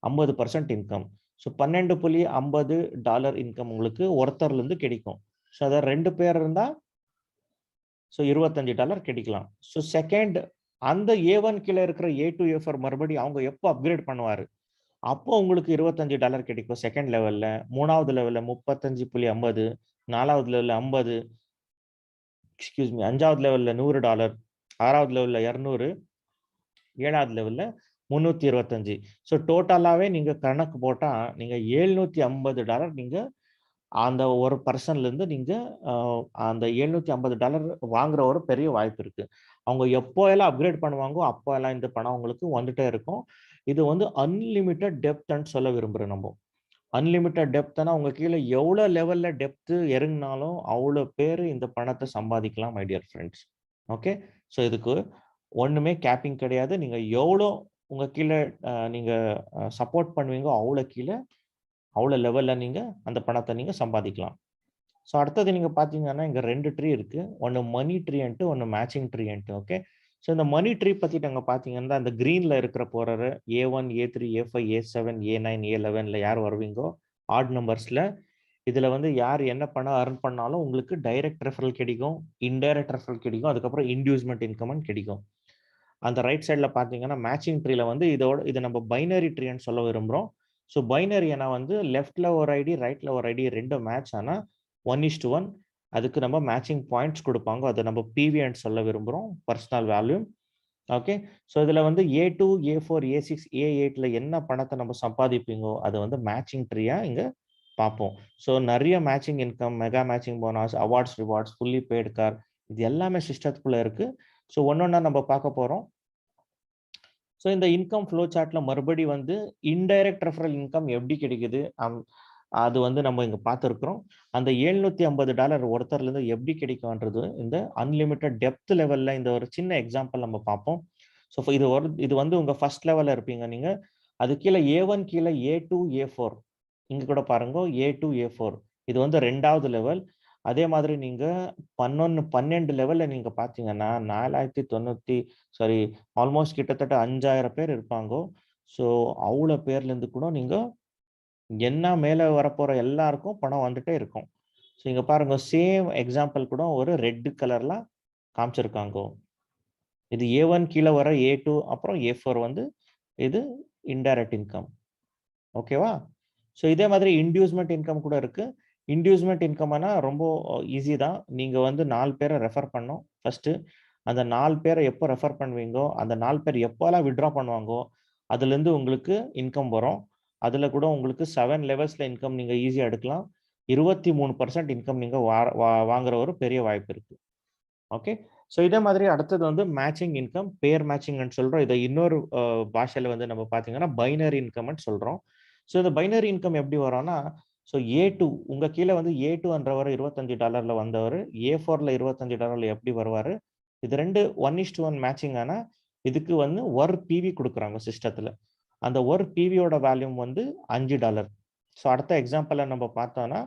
Speaker 1: 50% இன்கம். ஸோ $12.50 இன்கம் உங்களுக்கு ஒருத்தர்ல இருந்து கிடைக்கும். ஸோ அதை 2 பேர் இருந்தா ஸோ $25 கிடைக்கலாம். ஸோ செகண்ட் அந்த A1 கீழே இருக்கிற A2, A4 மறுபடியும் அவங்க எப்போ அப்கிரேட் பண்ணுவாரு, அப்போ உங்களுக்கு $25 கிடைக்கும் செகண்ட் லெவல்ல. 3வது லெவல்ல 35.50, 4வது லெவல்ல 50, எக்ஸ்கியூஸ் மீ, 5வது லெவல்ல $100, 6வது லெவல்ல 200, 7வது லெவல்ல 325. ஸோ டோட்டலாவே நீங்க கணக்கு போட்டா நீங்க $750 நீங்க அந்த ஒரு பர்சன்ல இருந்து நீங்க அந்த $750 வாங்குற ஒரு பெரிய வாய்ப்பு இருக்கு. அவங்க எப்போ எல்லாம் அப்கிரேட் பண்ணுவாங்கோ அப்போ எல்லாம் இந்த பணம் உங்களுக்கு வந்துட்டே இருக்கும். இது வந்து அன்லிமிட்டட் டெப்த்ன்னு சொல்ல விரும்புறேன். நம்ம அன்லிமிட்டட் டெப்த்னா உங்க கீழே எவ்வளவு லெவல்ல டெப்த் இறங்கினாலும் அவ்வளவு பேர் இந்த பணத்தை சம்பாதிக்கலாம் my dear friends. Okay, so இதுக்கு ஒண்ணுமே கேப்பிங் கிடையாது. நீங்க எவ்வளோ உங்க கீழே நீங்க சப்போர்ட் பண்ணுவீங்கோ அவ்வளோ கீழே அவ்வளோ லெவல்ல நீங்க அந்த பணத்தை நீங்க சம்பாதிக்கலாம். ஸோ அடுத்தது நீங்க பாத்தீங்கன்னா இங்க 2 ட்ரீ இருக்கு. ஒன்னு மணி ட்ரீன்ட்டு, ஒன்னு மேட்சிங் ட்ரீன்ட்டு. ஓகே, ஸோ இந்த மணி ட்ரீ பத்தி நாங்க பாத்தீங்கன்னா அந்த கிரீன்ல இருக்கிற போற A1, A3, A5, A7, A9, A11ல யார் வருவீங்கோ ஆட் நம்பர்ஸ்ல இதுல வந்து யார் என்ன பணம் அர்ன் பண்ணாலும் உங்களுக்கு டைரக்ட் ரெஃபரல் கிடைக்கும், இன்டைரக்ட் ரெஃபரல் கிடைக்கும், அதுக்கப்புறம் இன்டியூஸ்மெண்ட் இன்கம் கிடைக்கும். அந்த ரைட் சைடுல பார்த்தீங்கன்னா மேட்சிங் ட்ரீல வந்து இது நம்ம பைனரி ட்ரீன்னு சொல்ல விரும்புறோம். ஸோ பைனரி ஆனா வந்து லெஃப்ட்ல ஒரு ஐடி, ரைட்ல ஒரு ஐடி 2 மேட்ச் ஆனா 1:1 அதுக்கு நம்ம மேட்சிங் பாயிண்ட்ஸ் குடுப்பாங்க. அத நம்ம பிவின்னு சொல்ல விரும்புறோம். Personal value. ஓகே. ஸோ இதுல வந்து A2, A4, A6, A8ல என்ன பணத்த நம்ம சம்பாதிப்பீங்கோ, அது வந்து மேட்சிங் ட்ரீயா இங்க பார்ப்போம். ஸோ நெறைய matching income, mega matching bonus, awards, rewards, fully paid car இது எல்லாமே சிஸ்டத்துக்குள்ள இருக்கு. ஸோ ஒண்ணொண்ணா நம்ம பார்க்க போறோம். ஸோ இந்த இன்கம் ஃப்ளோ சார்ட்ல மறுபடி வந்து இன்டைரக்ட் ரெஃபரல் இன்கம் எப்படி கிடைக்குது? அது வந்து நம்ம இங்க பார்த்திருக்கிறோம். அந்த $750 ஒருத்தர்லேருந்து எப்படி கிடைக்கும்ன்றது இந்த அன்லிமிட்டட் டெப்த் லெவல்ல இந்த ஒரு சின்ன எக்ஸாம்பிள் நம்ம பார்ப்போம். ஸோ இது வந்து உங்க ஃபர்ஸ்ட் லெவல்ல இருப்பீங்க நீங்க. அது கீழ A1 கீழ A2, A4 இங்க கூட பாருங்க A2, A4 இது வந்து 2வது லெவல். அதே மாதிரி நீங்க 12 லெவல்ல நீங்க பார்த்தீங்கன்னா 4090 சாரி ஆல்மோஸ்ட் கிட்டத்தட்ட 5000 பேர் இருப்பாங்கோ. ஸோ அவ்வளோ பேர்லேருந்து கூட நீங்க என்ன மேல வரப்போற எல்லாருக்கும் பணம் வந்துட்டே இருக்கும். ஸோ இங்க பாருங்க சேம் எக்ஸாம்பிள் கூட ஒரு ரெட் கலர்ல காமிச்சிருக்காங்கோ. இது A1 கீழ வர A2 அப்புறம் A4 வந்து இது இன்டைரக்ட் இன்கம். ஓகேவா? ஸோ இதே மாதிரி இன்டியூஸ்மென்ட் இன்கம் கூட இருக்கு. இன்டியூஸ்மென்ட் இன்கம்னா ரொம்ப ஈஸி தான். நீங்க வந்து 4 பேர ரெஃபர் பண்ணணும். ஃபர்ஸ்ட்டு அந்த 4 பேர எப்போ ரெஃபர் பண்ணுவீங்கோ, அந்த 4 பேர் எப்போலாம் வித்ட்ரா பண்ணுவாங்கோ, அதுலேருந்து உங்களுக்கு இன்கம் வரும். அதுல கூட உங்களுக்கு 7 லெவல்ஸ்ல இன்கம் நீங்க ஈஸியா எடுக்கலாம். 23% இன்கம் நீங்க வாங்குற ஒரு பெரிய வாய்ப்பு இருக்கு. ஓகே. ஸோ இதே மாதிரி அடுத்தது வந்து மேட்சிங் இன்கம், பேர் மேட்சிங்ன்னு சொல்றோம். இத இன்னொரு பாஷையில வந்து நம்ம பார்த்தீங்கன்னா, பைனரி இன்கம்ன்னு சொல்றோம். ஸோ இந்த பைனரி இன்கம் எப்படி வரும்னா, ஸோ A2 உங்க கீழ வந்து A2ன்றவரு $25ல வந்தவரு, A4ல $25ல எப்படி வருவாரு? இது 2 1:1 மேட்சிங் ஆனா, இதுக்கு வந்து ஒரு பிவி குடுக்குறாங்க சிஸ்டத்துல. அந்த ஒரு பிவியோட வேல்யூம் வந்து $5. ஸோ அடுத்த எக்ஸாம்பிள நம்ம பார்த்தோம்னா,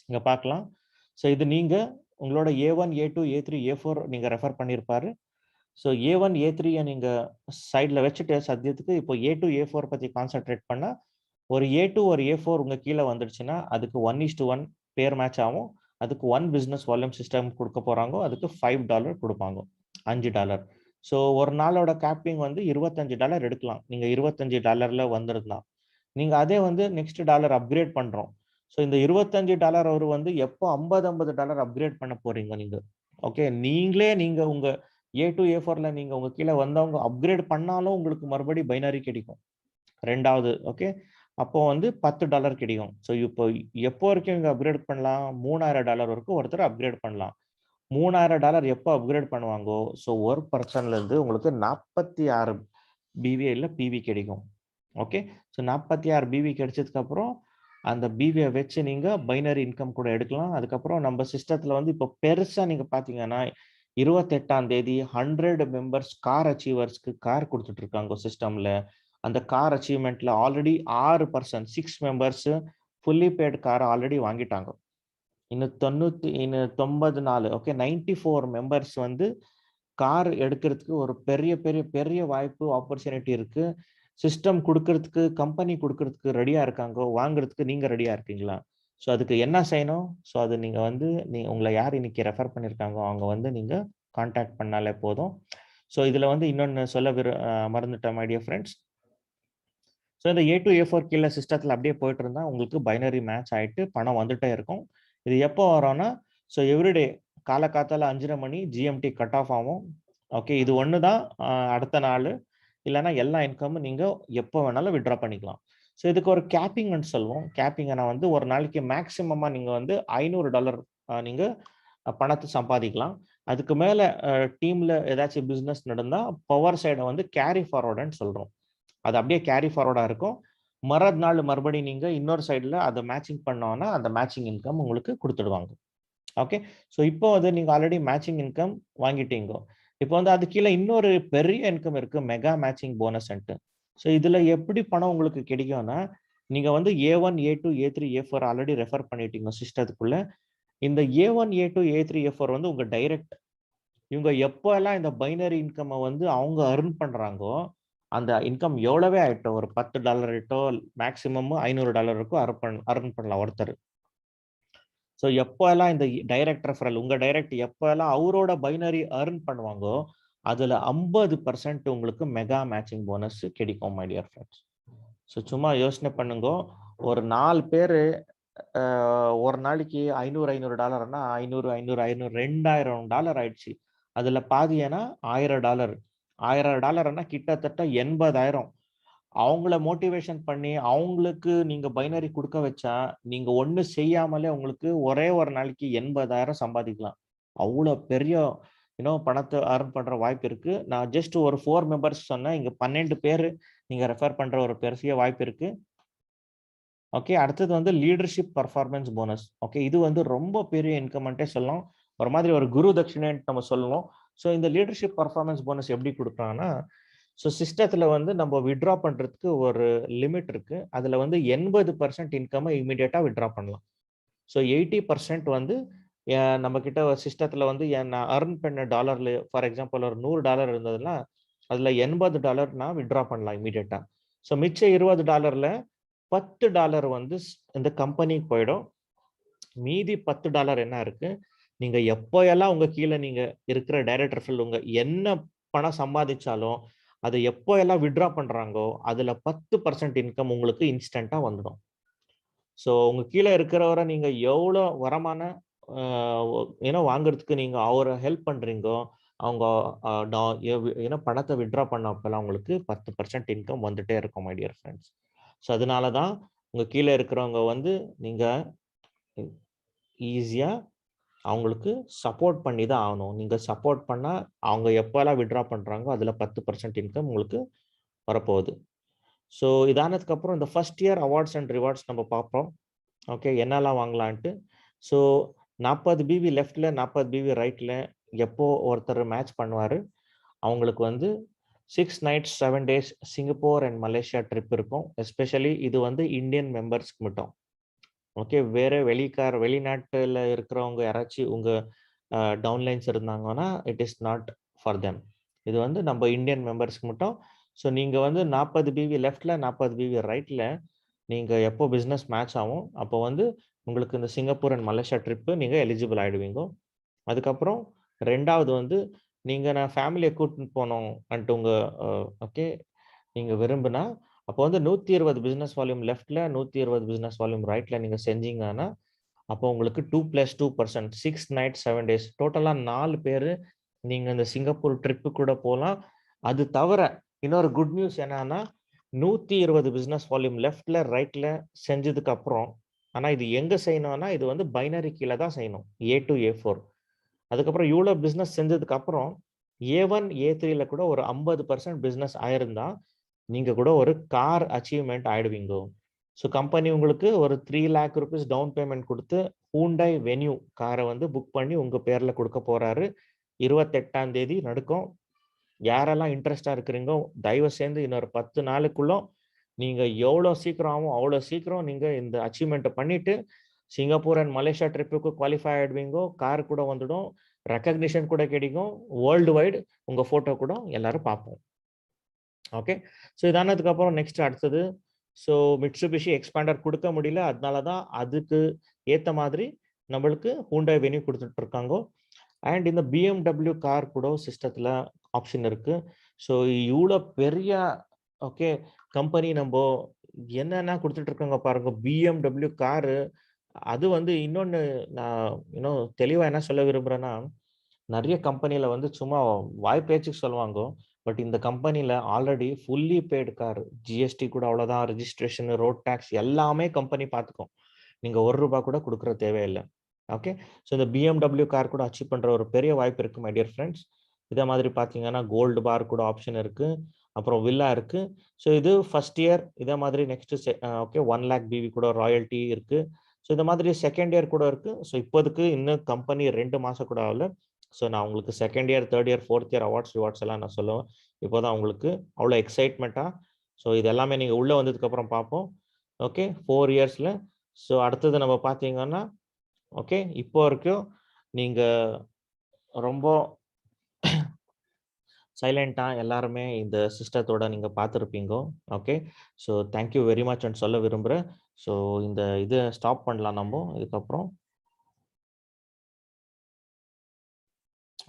Speaker 1: இங்க பார்க்கலாம். ஸோ இது நீங்க உங்களோட A1, A2, A3, A4 நீங்க ரெஃபர் பண்ணியிருப்பாரு. ஸோ A1, A3ய நீங்க சைட்ல வச்சுட்டு சத்தியத்துக்கு இப்போ A2, A4 பத்தி கான்சன்ட்ரேட் பண்ணா, ஒரு A2, ஒரு A4 உங்க கீழ வந்துடுச்சுன்னா, அதுக்கு 1:1 பேர் மேட்ச் ஆகும். அதுக்கு 1 பிசினஸ் வால்யூம் சிஸ்டம் குடுக்க போறாங்க. அதுக்கு $5 குடுப்பாங்க. $5. ஸோ ஒரு நாளோட கேப்பிங் வந்து $25 எடுக்கலாம். நீங்க $25ல வந்திருந்தா. நீங்க அதே வந்து நெக்ஸ்ட் டாலர் அப்கிரேட் பண்றோம். ஸோ இந்த $25 அவரு வந்து எப்போ $50 அப்கிரேட் பண்ண போறீங்க நீங்க. ஓகே. நீங்க உங்க A2, A4ல நீங்க உங்க கீழ வந்தவங்க அப்கிரேட் பண்ணாலும் உங்களுக்கு மறுபடியும் பைனரி கிடைக்கும். 2வது ஓகே. அப்போ வந்து $10 கிடைக்கும். ஸோ இப்போ எப்போ வரைக்கும் இங்க அப்கிரேட் பண்ணலாம்? $3000 வரைக்கும் ஒருத்தர் அப்கிரேட் பண்ணலாம். $3000 எப்போ அப்கிரேட் பண்ணுவாங்கோ, ஸோ ஒரு பெர்சன்ல இருந்து உங்களுக்கு 46 பிவி இல்ல பிவி கிடைக்கும். ஓகே. ஸோ 46 பிவி கிடைச்சதுக்கு அப்புறம் அந்த பிவிய வச்சு நீங்க பைனரி இன்கம் கூட எடுக்கலாம். அதுக்கப்புறம் நம்ம சிஸ்டத்துல வந்து இப்போ பெருசா நீங்க பார்த்தீங்கன்னா, 28ஆம் தேதி 100 மெம்பர்ஸ் கார் அச்சீவர்ஸ்க்கு கார் குடுத்துட்டு இருக்காங்க சிஸ்டம்ல. அந்த கார் அச்சீவ்மென்ட்ல already 6 6 members fully paid car already வாங்கிட்டாங்க. இன்னும் 90 நாள் ஓகே 94 மெம்பர்ஸ் வந்து கார் எடுக்கிறதுக்கு ஒரு பெரிய பெரிய பெரிய வாய்ப்பு ஆப்பர்ச்சுனிட்டி இருக்கு. சிஸ்டம் குடுக்கறதுக்கு, கம்பெனி குடுக்கறதுக்கு ரெடியா இருக்காங்க. வாங்குறதுக்கு நீங்க ரெடியா இருக்கீங்களா? ஸோ அதுக்கு என்ன செய்யணும்? ஸோ அது நீங்க வந்து உங்கள யார் இன்னைக்கு ரெஃபர் பண்ணியிருக்காங்களோ, அவங்க வந்து நீங்க கான்டாக்ட் பண்ணாலே போதும். ஸோ இதுல வந்து இன்னொன்னு சொல்ல மறந்துட்டேன் மை டியர் ஃபிரெண்ட்ஸ். ஸோ இந்த A2, A4 கீழ சிஸ்டத்துல அப்படியே போயிட்டு இருந்தா உங்களுக்கு பைனரி மேட்ச் ஆயிட்டு பணம் வந்துட்டே இருக்கும். இது எப்போ வரும்னா, ஸோ எவ்ரிடே காலகாத்தால 5:30 மணி GMT கட் ஆஃப் ஆகும். ஓகே. இது ஒண்ணு தான் அடுத்த நாளு. இல்லன்னா எல்லா இன்கமும் நீங்க எப்போ வேணாலும் வித்ட்ரா பண்ணிக்கலாம். ஸோ இதுக்கு ஒரு கேப்பிங்ன்னு சொல்லுவோம். கேப்பிங்னா வந்து ஒரு நாளைக்கு மேக்ஸிமமா நீங்க வந்து $500 நீங்க பணத்த சம்பாதிக்கலாம். அதுக்கு மேல டீம்ல ஏதாச்சும் பிசினஸ் நடந்தா பவர் சைட வந்து கேரி ஃபார்வர்ட்ன்னு சொல்றோம். அது அப்படியே கேரி ஃபார்வர்டா இருக்கும். நாள் மறுபடியும் நீங்க இன்னொரு சைடுல அத மேட்சிங் பண்ணோம்னா, அந்த மேட்சிங் இன்கம் உங்களுக்கு குடுத்துடுவாங்க. ஓகே. ஸோ இப்போ வந்து நீங்க ஆல்ரெடி மேட்சிங் இன்கம் வாங்கிட்டீங்க. இப்போ வந்து அது கீழ இன்னொரு பெரிய இன்கம் இருக்கு. Mega matching போனஸ்ன்ட்டு. ஸோ இதுல எப்படி பணம் உங்களுக்கு கிடைக்கும்னா, நீங்க வந்து A1, A2, A3, A4 already refer பண்ணிட்டீங்க சிஸ்டத்துக்குள்ள. இந்த A1, A2, A3, A4 வந்து உங்க டைரக்ட். இவங்க எப்பல்லாம் இந்த பைனரி இன்கம்ம வந்து அவங்க அர்ன் பண்றாங்கோ, அந்த இன்கம் எவ்வளவே ஆயிட்டும். ஒரு $10 மேக்ஸிமம் $500 அர்ன் பண்ணலாம் ஒருத்தர். ஸோ எப்போல்லாம் இந்த டைரக்ட் ரெஃபரல் உங்க டைரக்ட் எப்போல்லாம் அவரோட பைனரி earn பண்ணுவாங்கோ அதுல 50% உங்களுக்கு மெகா மேட்சிங் போனஸ் கிடைக்கும் மை டியர் ஃப்ரெண்ட்ஸ். ஸோ சும்மா யோசனை பண்ணுங்க, ஒரு 4 பேர் ஒரு நாளைக்கு $500 $500 $2000 ஆயிடுச்சு. அதுல பாதி ஏன்னா $1000 கிட்டத்தட்ட 80,000. அவங்கள மோட்டிவேஷன் பண்ணி அவங்களுக்கு நீங்க பைனரி கொடுக்க வச்சா நீங்க ஒண்ணு செய்யாமலே உங்களுக்கு ஒரே ஒரு நாளைக்கு 80,000 சம்பாதிக்கலாம். அவ்வளோ பெரிய பணத்தை அர்ன் பண்ற வாய்ப்பு இருக்கு. நான் ஜஸ்ட் ஒரு 4 மெம்பர்ஸ் சொன்னேன், இங்க 12 பேர் நீங்க ரெஃபர் பண்ற ஒரு பெரிய வாய்ப்பு இருக்கு. ஓகே, அடுத்தது வந்து லீடர்ஷிப் பர்ஃபார்மன்ஸ் போனஸ். ஓகே, இது வந்து ரொம்ப பெரிய இன்கம்ன்ட்டே சொல்லலாம், ஒரு மாதிரி ஒரு குரு தட்சிணைன்னு நம்ம சொல்லணும். ஸோ இந்த லீடர்ஷிப் பர்ஃபார்மன்ஸ் போனஸ் எப்படி கொடுக்குறாங்கன்னா, ஸோ சிஸ்டத்துல வந்து நம்ம வித்ட்ரா பண்றதுக்கு ஒரு லிமிட் இருக்கு. அதுல வந்து 80% இன்கம் இமீடியட்டா வித்ட்ரா பண்ணலாம். ஸோ 80% வந்து நம்ம கிட்ட சிஸ்டத்துல வந்து நான் அர்ன் பண்ண டாலர்ல ஃபார் எக்ஸாம்பிள் ஒரு $100 இருந்ததுன்னா அதுல $80 நான் வித்ட்ரா பண்ணலாம் இமீடியட்டா. ஸோ மிச்ச $20 $10 வந்து இந்த கம்பெனிக்கு போயிடும். மீதி $10 என்ன இருக்கு, நீங்க எப்போ எல்லாம் உங்க கீழே நீங்க இருக்கிற டைரக்டர் உங்க என்ன பணம் சம்பாதிச்சாலும் அதை எப்போ எல்லாம் வித்ட்ரா பண்றாங்கோ அதுல 10% இன்கம் உங்களுக்கு இன்ஸ்டன்டா வந்துடும். ஸோ உங்க கீழே இருக்கிறவரை நீங்க எவ்வளோ வரமான வாங்குறதுக்கு நீங்க அவரை ஹெல்ப் பண்றீங்கோ, அவங்க பணத்தை வித்ட்ரா பண்ணப்பெல்லாம் உங்களுக்கு 10% இன்கம் வந்துட்டே இருக்கும் மை டியர் ஃப்ரெண்ட்ஸ். ஸோ அதனாலதான் உங்க கீழே இருக்கிறவங்க வந்து நீங்க ஈஸியா அவங்களுக்கு சப்போர்ட் பண்ணி தான் ஆகணும். நீங்க சப்போர்ட் பண்ணா அவங்க எப்பெல்லாம் வித்ட்ரா பண்றாங்க அதுல 10% இன்கம் உங்களுக்கு வரப்போகுது. ஸோ இதானதுக்கு அப்புறம் இந்த first year awards and rewards நம்ம பார்ப்போம். ஓகே, என்னெல்லாம் வாங்கலான்ட்டு. ஸோ 40 பிவி லெஃப்ட்ல 40 பிவி ரைட்ல எப்போ ஒருத்தர் மேட்ச் பண்ணுவாரு அவங்களுக்கு வந்து 6 nights 7 days Singapore and Malaysia trip இருக்கும். எஸ்பெஷலி இது வந்து இந்தியன் மெம்பர்ஸ்க்கு மட்டும். ஓகே, வேற வெளிநாட்டுல இருக்கிறவங்க யாராச்சும் உங்க டவுன்லைன்ஸ் இருந்தாங்கன்னா it is not for them. இது வந்து நம்ம இந்தியன் மெம்பர்ஸ்க்கு மட்டும். ஸோ நீங்க வந்து 40 பிவி லெஃப்ட்ல 40 பிவி ரைட்ல நீங்க எப்போ பிஸ்னஸ் மேட்ச் ஆகும் அப்போ வந்து உங்களுக்கு இந்த சிங்கப்பூர் அண்ட் மலேசியா ட்ரிப்பு நீங்க எலிஜிபிள் ஆயிடுவீங்க. அதுக்கப்புறம் ரெண்டாவது வந்து நீங்க நான் ஃபேமிலியை கூட்டிட்டு போனோம் அன்ட்டு உங்க ஓகே நீங்க விரும்புனா அப்போ வந்து 120 பிசினஸ் வால்யூம் லெஃப்ட்ல 120 பிசினஸ் வால்யூம் ரைட்ல நீங்க செஞ்சீங்கன்னா அப்போ உங்களுக்கு 2+2% 6 nights 7 days டோட்டலா 4 பேரு நீங்க இந்த சிங்கப்பூர் ட்ரிப்பு கூட போகலாம். அது தவிர இன்னொரு குட் நியூஸ் என்னன்னா 120 பிசினஸ் வால்யூம் லெஃப்ட்ல ரைட்ல செஞ்சதுக்கு அப்புறம், ஆனா இது எங்க செய்யணும்னா இது வந்து பைனரி கீழே தான் செய்யணும், A to A4. அதுக்கப்புறம் இவ்வளோ பிசினஸ் செஞ்சதுக்கு அப்புறம் A1 A3ல கூட ஒரு 50% பிசினஸ் ஆயிருந்தா நீங்க கூட ஒரு கார் அச்சீவ்மெண்ட் ஆயிடுவீங்க. ஸோ கம்பெனி உங்களுக்கு ஒரு 3 lakh rupees டவுன் பேமெண்ட் கொடுத்து ஹூண்டாய் வென்யூ காரை வந்து புக் பண்ணி உங்க பேர்ல கொடுக்க போறாரு. 28ஆம் தேதி நடக்கும். யாரெல்லாம் இன்ட்ரெஸ்டா இருக்கிறீங்களோ தயவு சேர்ந்து இன்னொரு 10 நாளுக்குள்ள நீங்க எவ்வளோ சீக்கிரம் ஆகும் அவ்வளோ சீக்கிரம் நீங்க இந்த அச்சீவ்மெண்ட்டை பண்ணிட்டு சிங்கப்பூர் அண்ட் மலேசியா ட்ரிப்புக்கு குவாலிஃபை ஆயிடுவீங்கோ. கார் கூட வந்துடும், ரெக்கக்னிஷன் கூட கிடைக்கும், வேர்ல்டு வைடு உங்க போட்டோ கூட எல்லாரும் பார்ப்போம். ஓகே, ஸோ இதானதுக்கு அப்புறம் நெக்ஸ்ட் அடுத்தது ஸோ மிட்சுபிஷி எக்ஸ்பாண்டர் கொடுக்க முடியல, அதனாலதான் அதுக்கு ஏத்த மாதிரி நம்மளுக்கு ஹூண்டாய் வென்யூ கொடுத்துட்டு இருக்காங்க. அண்ட் இந்த BMW கார் கூட சிஸ்டத்துல ஆப்ஷன் இருக்கு. ஸோ இவ்வளோ பெரிய ஓகே கம்பெனி நம்ம என்னென்ன கொடுத்துட்டு இருக்காங்க பாருங்க. BMW காரு அது வந்து இன்னொன்னு நான் இன்னும் தெளிவா என்ன சொல்ல விரும்புறேன்னா, நிறைய கம்பெனில வந்து சும்மா வாய் பேச்சுக்கு சொல்லுவாங்க. பட் இந்த கம்பெனில already fully paid car, GST கூட அவ்வளவுதான், ரெஜிஸ்ட்ரேஷன், ரோட் டேக்ஸ் எல்லாமே கம்பெனி பார்த்துக்கும். நீங்க ₹1 கூட கொடுக்குற தேவையில்லை. ஓகே, ஸோ இந்த BMW கார் கூட அச்சீவ் பண்ற ஒரு பெரிய வாய்ப்பு இருக்கு மை டியர் ஃப்ரெண்ட்ஸ். இதே மாதிரி பார்த்தீங்கன்னா கோல்டு பார் கூட ஆப்ஷன் இருக்கு, அப்புறம் வில்லா இருக்கு. ஸோ இது ஃபர்ஸ்ட் இயர். இதே மாதிரி நெக்ஸ்ட் ஓகே 1 lakh பிவி கூட ராயல்ட்டி இருக்கு. ஸோ இந்த மாதிரி செகண்ட் இயர் கூட இருக்கு. ஸோ இப்போதுக்கு இன்னும் கம்பெனி 2 மாசம் கூட ஆகல. ஸோ நான் உங்களுக்கு second year, third year, fourth year awards rewards எல்லாம் நான் சொல்லுவேன். இப்போதான் உங்களுக்கு அவ்வளோ எக்ஸைட்மெண்ட்டா. ஸோ இது எல்லாமே நீங்க உள்ள வந்ததுக்கு அப்புறம் பார்ப்போம். ஓகே, 4 இயர்ஸ்ல. ஸோ அடுத்தது நம்ம பார்த்தீங்கன்னா ஓகே இப்போ வரைக்கும் நீங்க ரொம்ப சைலண்டா எல்லாருமே இந்த சிஸ்டத்தோட நீங்க பார்த்துருப்பீங்க. Okay, so thank you very much சொல்ல விரும்புகிறேன். ஸோ இந்த இதை ஸ்டாப் பண்ணலாம் நம்ம இதுக்கப்புறம்.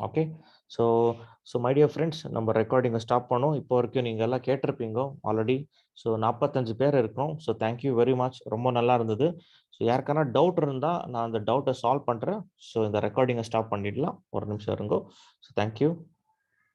Speaker 1: Okay. So so my dear friends, நம்ம ரெக்கார்டிங்கை ஸ்டாப் பண்ணோம். இப்போ வரைக்கும் நீங்கள் எல்லாம் கேட்டிருப்பீங்க ஆல்ரெடி. ஸோ 45 பேர் இருக்கோம். So thank you very much. ரொம்ப நல்லா இருந்தது. ஸோ யாருக்கான டவுட் இருந்தால் நான் அந்த டவுட்டை சால்வ் பண்ணுறேன். ஸோ இந்த ரெக்கார்டிங்கை ஸ்டாப் பண்ணிடலாம். ஒரு நிமிஷம் இருங்கோ. So thank you.